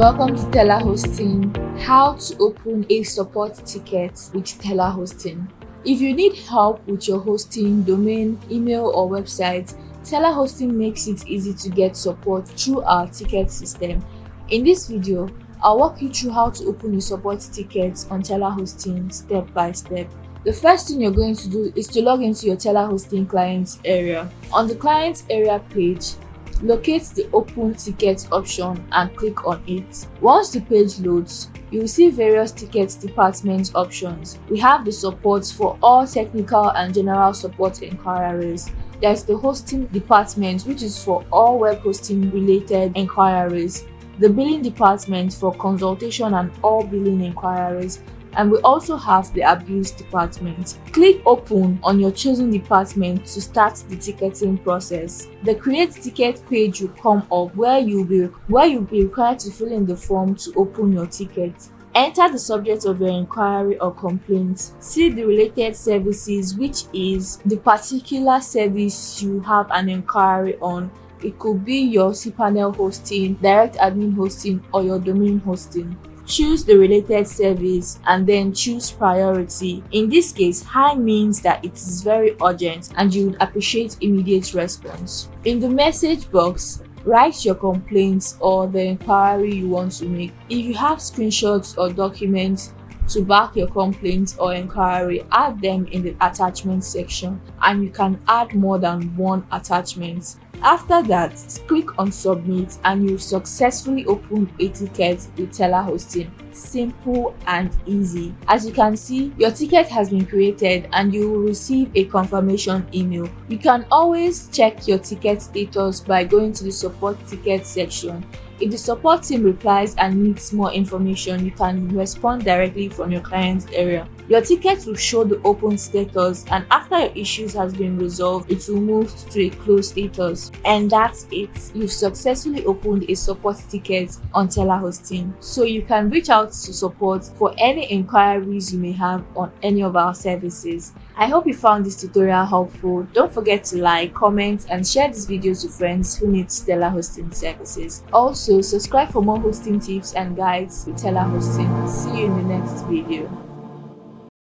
Welcome to telaHosting. How to open a support ticket with telaHosting. If you need help with your hosting, domain, email or website, telaHosting makes it easy to get support through our ticket system. In this video, I'll walk you through how to open a support ticket on telaHosting step by step. The first thing you're going to do is to log into your telaHosting clients area. On the clients area page, locate the open ticket option and click on it. Once the page loads, you will see various ticket department options. We have the support for all technical and general support inquiries. There's the hosting department, which is for all web hosting related inquiries. The billing department for consultation and all billing inquiries. And we also have the abuse department. Click open on your chosen department to start the ticketing process. The create ticket page will come up where you'll be required to fill in the form to open your ticket. Enter the subject of your inquiry or complaint. See the related services, which is the particular service you have an inquiry on. It could be your cPanel hosting, direct admin hosting, or your domain hosting. Choose the related service and then choose priority. In this case, high means that it is very urgent and you would appreciate immediate response. In the message box, write your complaints or the inquiry you want to make. If you have screenshots or documents to back your complaint or inquiry, add them in the attachment section, and you can add more than one attachment. After that, click on submit and you successfully open a ticket with telaHosting. Simple and easy. As you can see, your ticket has been created and you will receive a confirmation email. You can always check your ticket status by going to the support ticket section. If the support team replies and needs more information, you can respond directly from your client area. Your ticket will show the open status, and after your issues has been resolved, it will move to a closed status. And that's it. You've successfully opened a support ticket on telaHosting. So you can reach out to support for any inquiries you may have on any of our services. I hope you found this tutorial helpful. Don't forget to like, comment and share this video to friends who need telaHosting services. Also, subscribe for more hosting tips and guides with telaHosting. See you in the next video.